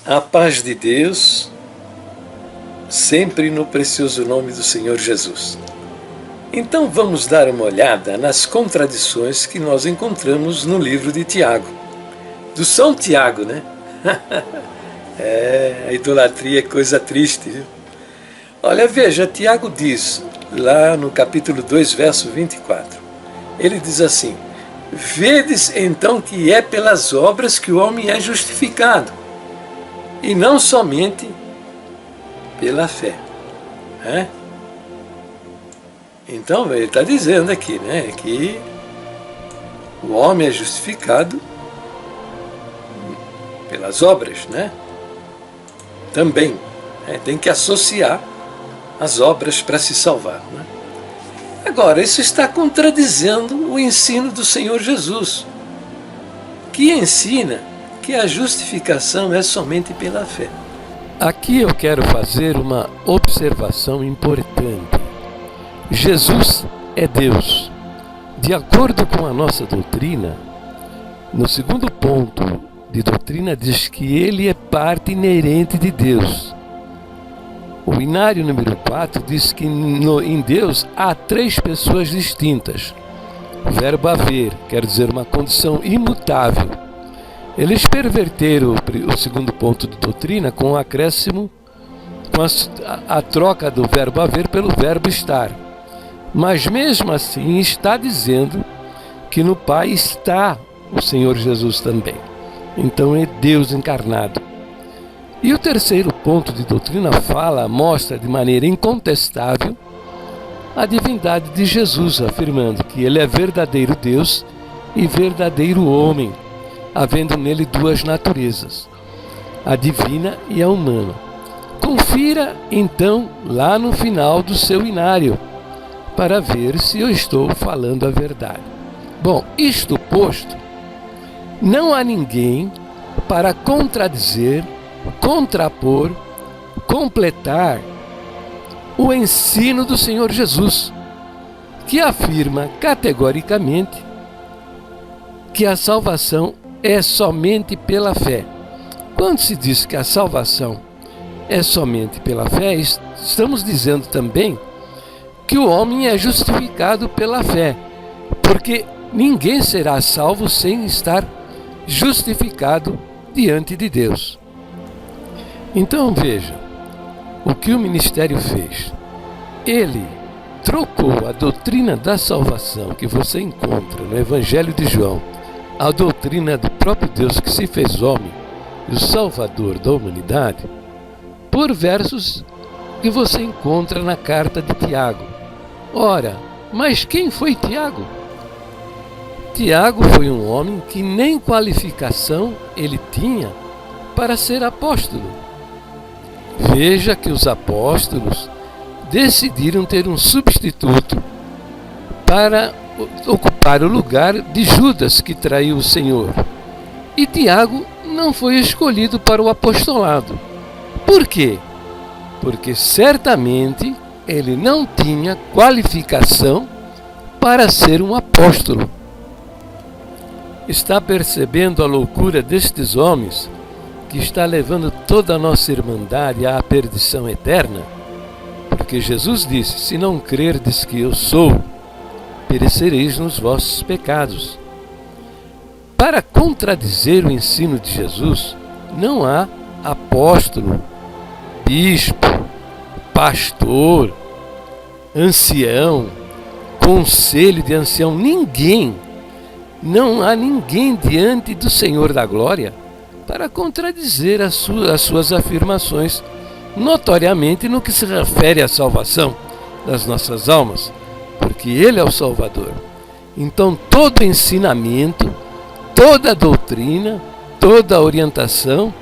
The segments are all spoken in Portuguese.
A paz de Deus, sempre no precioso nome do Senhor Jesus. Então vamos dar uma olhada nas contradições que nós encontramos no livro de Tiago. Do São Tiago, né? A idolatria é coisa triste, viu? Olha, veja, Tiago diz, lá no capítulo 2, verso 24, ele diz assim: Vedes então que é pelas obras que o homem é justificado, e não somente pela fé. Então ele está dizendo aqui, né, que o homem é justificado pelas obras, né? Também, tem que associar as obras para se salvar, né? Agora, isso está contradizendo o ensino do Senhor Jesus, que ensina que a justificação é somente pela fé. Aqui eu quero fazer uma observação importante. Jesus é Deus. De acordo com a nossa doutrina, no segundo ponto de doutrina diz que ele é parte inerente de Deus. O inário número 4 diz que em Deus há três pessoas distintas. O verbo haver quer dizer uma condição imutável. Eles perverteram o segundo ponto de doutrina com o acréscimo, com a troca do verbo haver pelo verbo estar. Mas mesmo assim está dizendo que no Pai está o Senhor Jesus também. Então é Deus encarnado. E o terceiro ponto de doutrina mostra de maneira incontestável a divindade de Jesus, afirmando que ele é verdadeiro Deus e verdadeiro homem, havendo nele duas naturezas, a divina e a humana. Confira, então, lá no final do seu inário, para ver se eu estou falando a verdade. Bom, isto posto, não há ninguém para contradizer, contrapor, completar o ensino do Senhor Jesus, que afirma categoricamente que a salvação é somente pela fé. Quando se diz que a salvação é somente pela fé, estamos dizendo também que o homem é justificado pela fé, porque ninguém será salvo sem estar justificado diante de Deus. Então veja o que o ministério fez. Ele trocou a doutrina da salvação que você encontra no Evangelho de João, a doutrina do próprio Deus que se fez homem e o Salvador da humanidade, por versos que você encontra na carta de Tiago. Ora, mas quem foi Tiago? Tiago foi um homem que nem qualificação ele tinha para ser apóstolo. Veja que os apóstolos decidiram ter um substituto para ocupar o lugar de Judas, que traiu o Senhor. E Tiago não foi escolhido para o apostolado. Por quê? Porque certamente ele não tinha qualificação para ser um apóstolo. Está percebendo a loucura destes homens que está levando toda a nossa irmandade à perdição eterna? Porque Jesus disse: se não crerdes que eu sou, perecereis nos vossos pecados. Para contradizer o ensino de Jesus, não há apóstolo, bispo, pastor, ancião, conselho de ancião, não há ninguém diante do Senhor da Glória para contradizer as suas afirmações, notoriamente no que se refere à salvação das nossas almas, porque Ele é o Salvador. Então todo ensinamento, toda doutrina, toda orientação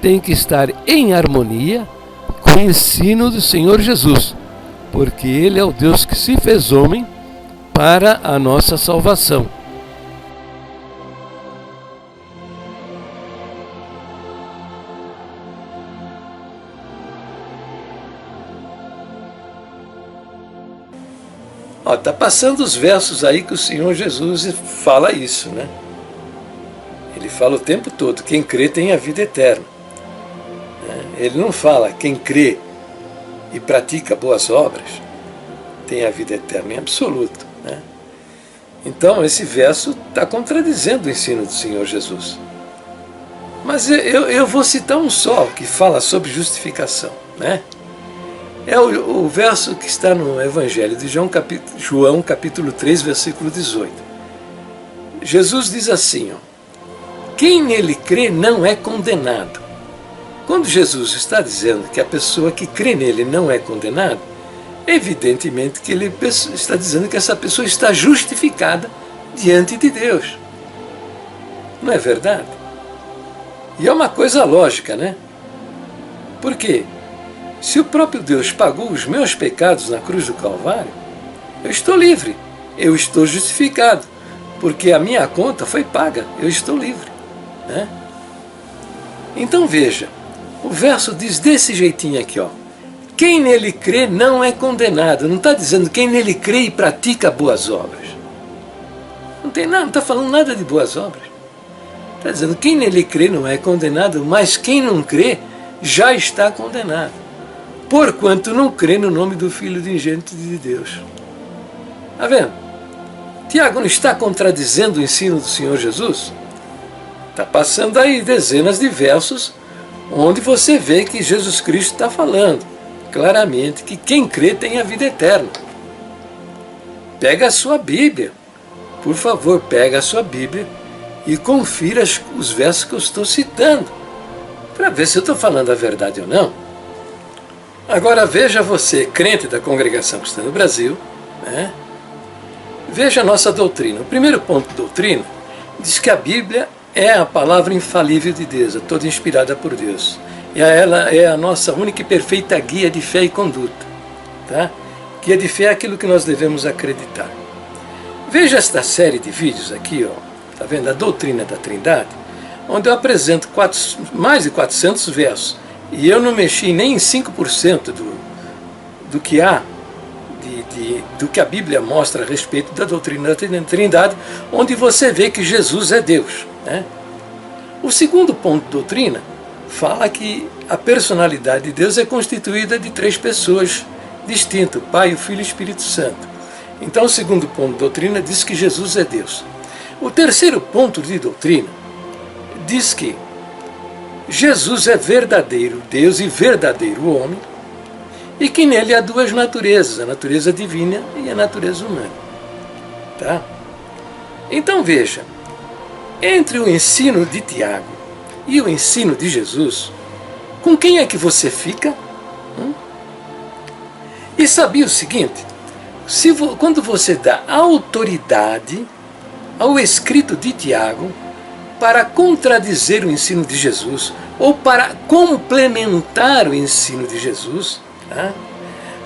tem que estar em harmonia com o ensino do Senhor Jesus, porque Ele é o Deus que se fez homem para a nossa salvação. Está passando os versos aí que o Senhor Jesus fala isso, né? Ele fala o tempo todo: quem crê tem a vida eterna. Ele não fala quem crê e pratica boas obras tem a vida eterna em absoluto. Então esse verso está contradizendo o ensino do Senhor Jesus. Mas eu vou citar um só que fala sobre justificação. É o verso que está no Evangelho de João capítulo 3, versículo 18. Jesus diz assim, quem nele crê não é condenado. Quando Jesus está dizendo que a pessoa que crê nele não é condenada, evidentemente que ele está dizendo que essa pessoa está justificada diante de Deus. Não é verdade? E é uma coisa lógica, né? Por quê? Se o próprio Deus pagou os meus pecados na cruz do Calvário, eu estou livre, eu estou justificado, porque a minha conta foi paga, eu estou livre. Então veja, o verso diz desse jeitinho aqui, quem nele crê não é condenado. Não está dizendo quem nele crê e pratica boas obras. Não tem nada, não está falando nada de boas obras. Está dizendo quem nele crê não é condenado, mas quem não crê já está condenado, porquanto não crê no nome do Filho unigênito de Deus. Está vendo? Tiago não está contradizendo o ensino do Senhor Jesus? Está passando aí dezenas de versos onde você vê que Jesus Cristo está falando claramente que quem crê tem a vida eterna. Pega a sua Bíblia, por favor, pega a sua Bíblia e confira os versos que eu estou citando, para ver se eu estou falando a verdade ou não. Agora veja você, crente da Congregação Cristã no Brasil, veja a nossa doutrina. O primeiro ponto da doutrina diz que a Bíblia é a palavra infalível de Deus, toda inspirada por Deus. E ela é a nossa única e perfeita guia de fé e conduta. Guia de fé é aquilo que nós devemos acreditar. Veja esta série de vídeos aqui, está vendo? A doutrina da Trindade, onde eu apresento mais de 400 versos. E eu não mexi nem em 5% do que há, do que a Bíblia mostra a respeito da doutrina da Trindade, onde você vê que Jesus é Deus. O segundo ponto da doutrina fala que a personalidade de Deus é constituída de 3 pessoas distintas, o Pai, o Filho e o Espírito Santo. Então o segundo ponto da doutrina diz que Jesus é Deus. O terceiro ponto de doutrina diz que Jesus é verdadeiro Deus e verdadeiro homem, e que nele há 2 naturezas, a natureza divina e a natureza humana. Então veja, entre o ensino de Tiago e o ensino de Jesus, com quem é que você fica? E sabia o seguinte, quando você dá autoridade ao escrito de Tiago para contradizer o ensino de Jesus, ou para complementar o ensino de Jesus,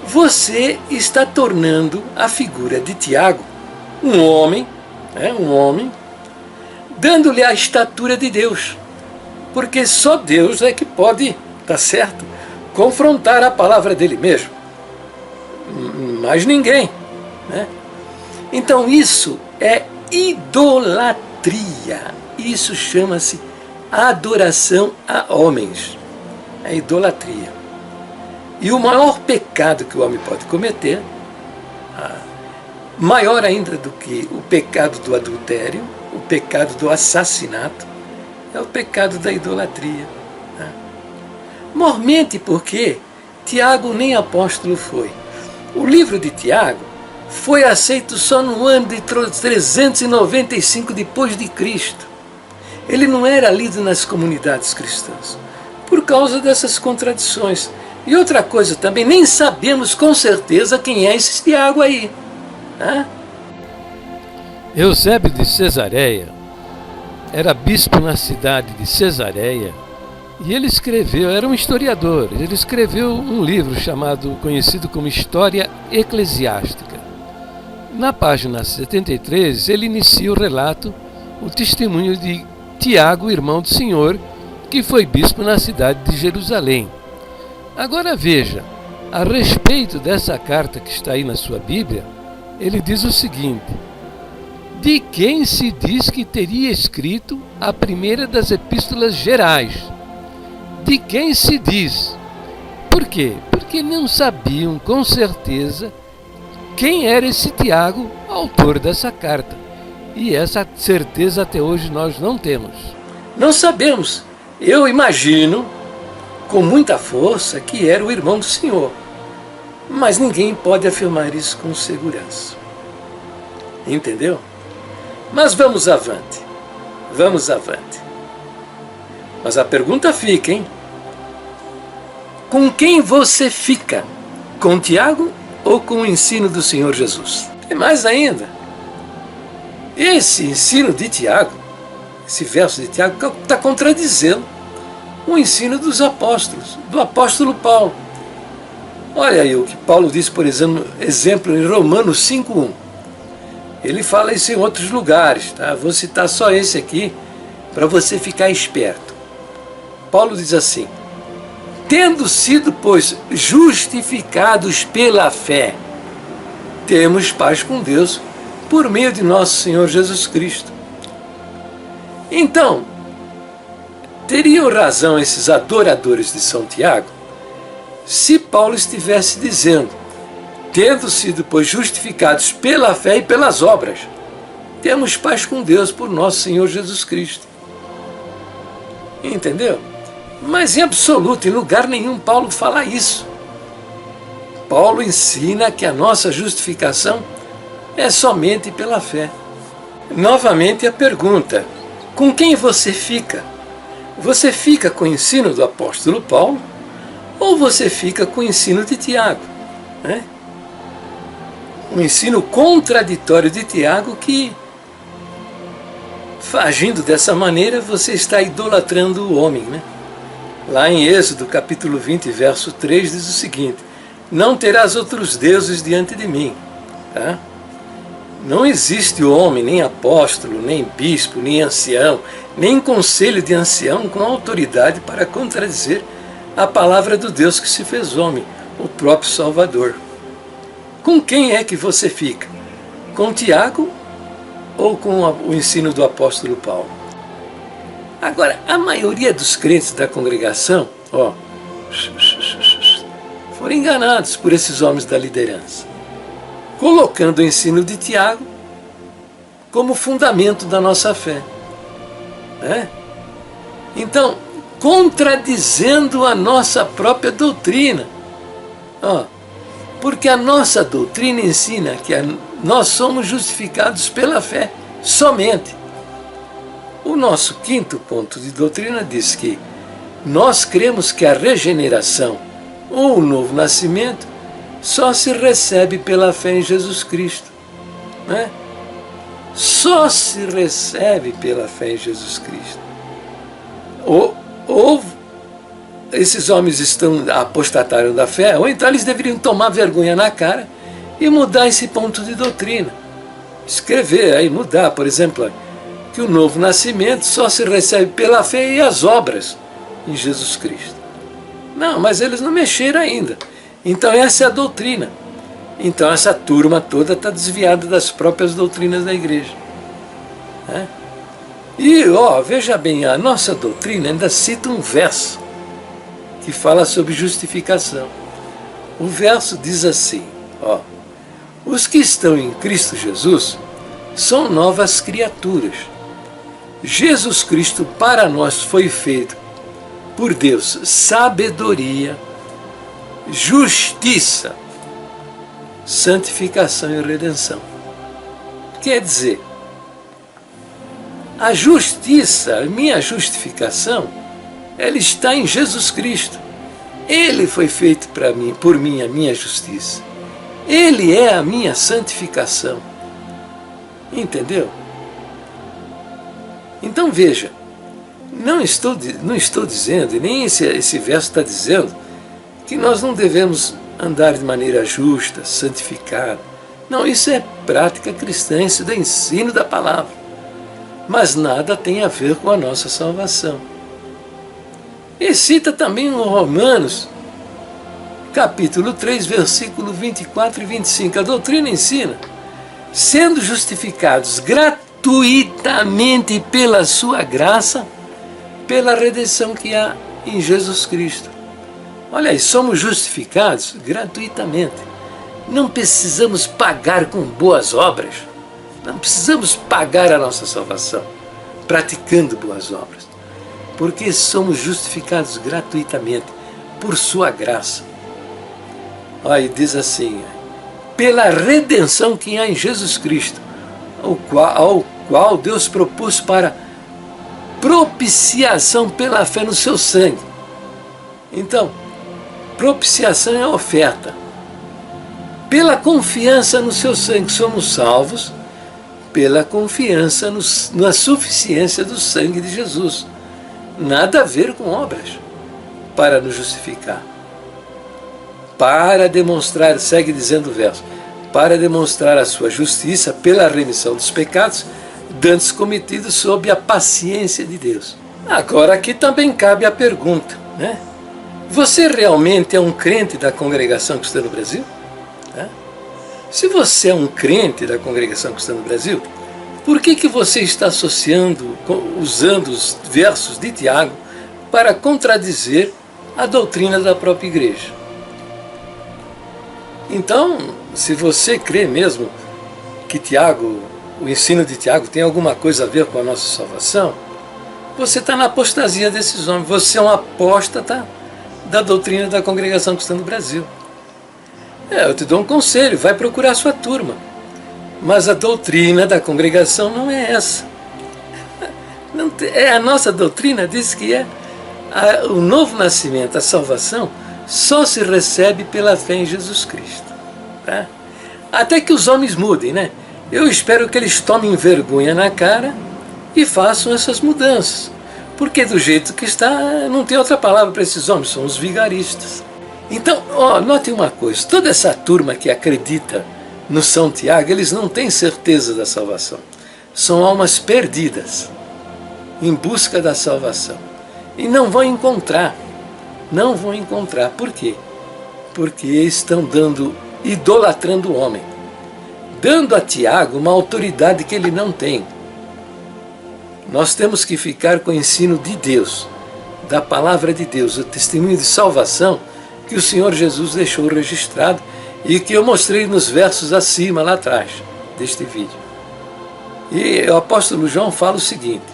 você está tornando a figura de Tiago um homem, dando-lhe a estatura de Deus, porque só Deus é que pode, confrontar a palavra dele mesmo, mais ninguém. Então isso é idolatria, isso chama-se adoração a homens, é idolatria. E o maior pecado que o homem pode cometer, maior ainda do que o pecado do adultério, o pecado do assassinato, é o pecado da idolatria. Mormente porque Tiago nem apóstolo foi. O livro de Tiago foi aceito só no ano de 395 depois de Cristo. Ele não era lido nas comunidades cristãs, por causa dessas contradições. E outra coisa também, nem sabemos com certeza quem é esse Tiago aí. Eusébio de Cesareia era bispo na cidade de Cesareia, e ele escreveu, era um historiador, ele escreveu um livro conhecido como História Eclesiástica. Na página 73, ele inicia o relato, o testemunho de Tiago, irmão do Senhor, que foi bispo na cidade de Jerusalém. Agora veja, a respeito dessa carta que está aí na sua Bíblia, ele diz o seguinte: de quem se diz que teria escrito a primeira das epístolas gerais, de quem se diz. Por quê? Porque não sabiam com certeza quem era esse Tiago, autor dessa carta. E essa certeza até hoje nós não temos. Não sabemos. Eu imagino com muita força que era o irmão do Senhor. Mas ninguém pode afirmar isso com segurança. Entendeu? Mas vamos avante. Vamos avante. Mas a pergunta fica, hein? Com quem você fica? Com Tiago ou com o ensino do Senhor Jesus? E mais ainda, esse ensino de Tiago, esse verso de Tiago, está contradizendo o ensino dos apóstolos, do apóstolo Paulo. Olha aí o que Paulo diz, por exemplo, em Romanos 5:1. Ele fala isso em outros lugares, tá? Vou citar só esse aqui, para você ficar esperto. Paulo diz assim: tendo sido, pois, justificados pela fé, temos paz com Deus por meio de nosso Senhor Jesus Cristo. Então, teriam razão esses adoradores de São Tiago se Paulo estivesse dizendo: tendo sido, pois, justificados pela fé e pelas obras, temos paz com Deus por nosso Senhor Jesus Cristo. Entendeu? Mas em absoluto, em lugar nenhum, Paulo fala isso. Paulo ensina que a nossa justificação é somente pela fé. Novamente a pergunta: com quem você fica? Você fica com o ensino do apóstolo Paulo ou você fica com o ensino de Tiago? Né? Um ensino contraditório de Tiago que, agindo dessa maneira, você está idolatrando o homem. Né? Lá em Êxodo, capítulo 20, verso 3, diz o seguinte: não terás outros deuses diante de mim. Tá? Não existe homem, nem apóstolo, nem bispo, nem ancião, nem conselho de ancião com autoridade para contradizer a palavra do Deus que se fez homem, o próprio Salvador. Com quem é que você fica? Com Tiago ou com o ensino do apóstolo Paulo? Agora, a maioria dos crentes da congregação, foram enganados por esses homens da liderança, colocando o ensino de Tiago como fundamento da nossa fé. Né? Então, contradizendo a nossa própria doutrina. Porque a nossa doutrina ensina que nós somos justificados pela fé somente. O nosso quinto ponto de doutrina diz que nós cremos que a regeneração ou o novo nascimento só se recebe pela fé em Jesus Cristo. Né? Só se recebe pela fé em Jesus Cristo. Ou esses homens apostataram da fé, ou então eles deveriam tomar vergonha na cara e mudar esse ponto de doutrina. Escrever aí, mudar, por exemplo, que o novo nascimento só se recebe pela fé e as obras em Jesus Cristo. Não, mas eles não mexeram ainda. Então essa é a doutrina. Então essa turma toda está desviada das próprias doutrinas da igreja. Né? E, veja bem, a nossa doutrina ainda cita um verso que fala sobre justificação. O verso diz assim: os que estão em Cristo Jesus são novas criaturas. Jesus Cristo para nós foi feito por Deus sabedoria, justiça, santificação e redenção. Quer dizer, a justiça, a minha justificação, ela está em Jesus Cristo. Ele foi feito por mim a minha justiça. Ele é a minha santificação. Entendeu? Então veja, não estou dizendo, e nem esse verso está dizendo, que nós não devemos andar de maneira justa, santificada. Não, isso é prática cristã, isso é ensino da palavra. Mas nada tem a ver com a nossa salvação. E cita também o Romanos, capítulo 3, versículo 24 e 25. A doutrina ensina: sendo justificados gratuitamente pela sua graça, pela redenção que há em Jesus Cristo. Olha aí, somos justificados gratuitamente. Não precisamos pagar com boas obras. Não precisamos pagar a nossa salvação praticando boas obras. Porque somos justificados gratuitamente por sua graça. Olha, diz assim, pela redenção que há em Jesus Cristo, ao qual Deus propôs para propiciação pela fé no seu sangue. Então, propiciação é a oferta. Pela confiança no seu sangue somos salvos, pela confiança na suficiência do sangue de Jesus. Nada a ver com obras para nos justificar. Para demonstrar, segue dizendo o verso, para demonstrar a sua justiça pela remissão dos pecados, dantes cometidos sob a paciência de Deus. Agora aqui também cabe a pergunta, né? Você realmente é um crente da Congregação Cristã no Brasil? Se você é um crente da Congregação Cristã no Brasil, por que você está associando, usando os versos de Tiago para contradizer a doutrina da própria igreja? Então, se você crê mesmo que Tiago, o ensino de Tiago tem alguma coisa a ver com a nossa salvação, você está na apostasia desses homens. Você é um apóstata da doutrina da Congregação Cristã no Brasil. Eu te dou um conselho, vai procurar sua turma. Mas a doutrina da congregação não é essa. A nossa doutrina diz que o novo nascimento, a salvação, só se recebe pela fé em Jesus Cristo. Tá? Até que os homens mudem, né? Eu espero que eles tomem vergonha na cara e façam essas mudanças. Porque do jeito que está, não tem outra palavra para esses homens, são os vigaristas. Então, notem uma coisa, toda essa turma que acredita no São Tiago, eles não têm certeza da salvação. São almas perdidas, em busca da salvação. E não vão encontrar. Não vão encontrar. Por quê? Porque estão idolatrando o homem. Dando a Tiago uma autoridade que ele não tem. Nós temos que ficar com o ensino de Deus, da palavra de Deus, o testemunho de salvação que o Senhor Jesus deixou registrado e que eu mostrei nos versos acima, lá atrás, deste vídeo. E o apóstolo João fala o seguinte: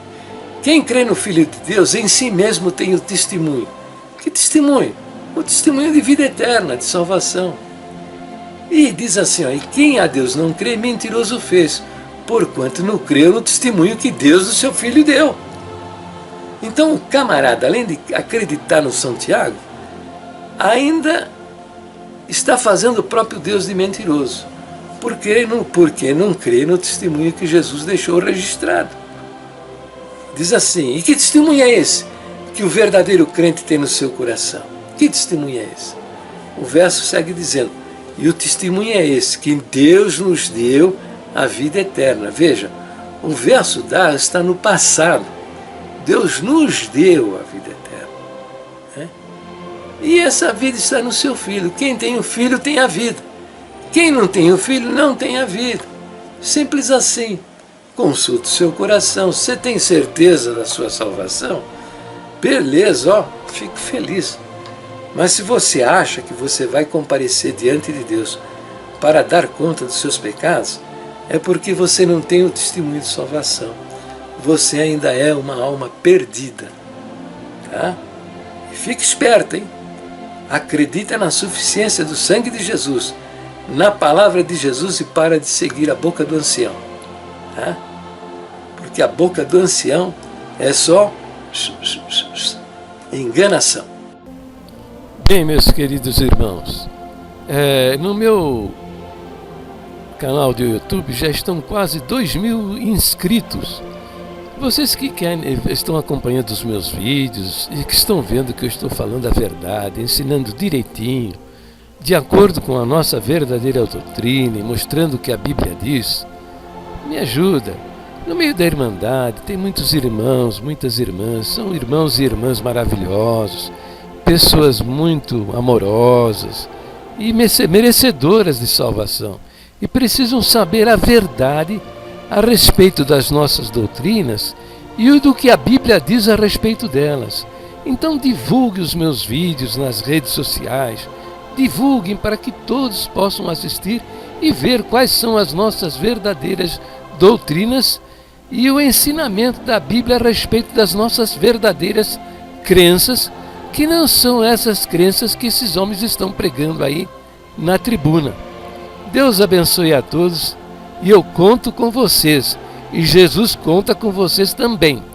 quem crê no Filho de Deus em si mesmo tem o testemunho. Que testemunho? O testemunho de vida eterna, de salvação. E diz assim, e quem a Deus não crê, mentiroso fez, porquanto não creu no testemunho que Deus do seu Filho deu. Então o camarada, além de acreditar no São Tiago, ainda está fazendo o próprio Deus de mentiroso, porque não crê no testemunho que Jesus deixou registrado. Diz assim, e que testemunho é esse que o verdadeiro crente tem no seu coração? Que testemunho é esse? O verso segue dizendo, e o testemunho é esse, que Deus nos deu a vida eterna. Veja, o verso está no passado. Deus nos deu a vida eterna. E essa vida está no seu Filho. Quem tem o Filho tem a vida. Quem não tem o Filho não tem a vida. Simples assim. Consulte o seu coração. Você tem certeza da sua salvação? Beleza, fico feliz. Mas se você acha que você vai comparecer diante de Deus para dar conta dos seus pecados, é porque você não tem o testemunho de salvação. Você ainda é uma alma perdida. Tá? E fique esperto, hein? Acredita na suficiência do sangue de Jesus, na palavra de Jesus, e para de seguir a boca do ancião. Tá? Porque a boca do ancião é só enganação. Bem, meus queridos irmãos, no meu canal do YouTube já estão quase 2.000 inscritos. Vocês que estão acompanhando os meus vídeos e que estão vendo que eu estou falando a verdade, ensinando direitinho, de acordo com a nossa verdadeira doutrina e mostrando o que a Bíblia diz, me ajuda. No meio da Irmandade tem muitos irmãos, muitas irmãs, são irmãos e irmãs maravilhosos, pessoas muito amorosas e merecedoras de salvação, e precisam saber a verdade a respeito das nossas doutrinas e do que a Bíblia diz a respeito delas. Então divulgue os meus vídeos nas redes sociais, divulguem para que todos possam assistir e ver quais são as nossas verdadeiras doutrinas e o ensinamento da Bíblia a respeito das nossas verdadeiras crenças, que não são essas crenças que esses homens estão pregando aí na tribuna. Deus abençoe a todos e eu conto com vocês, e Jesus conta com vocês também.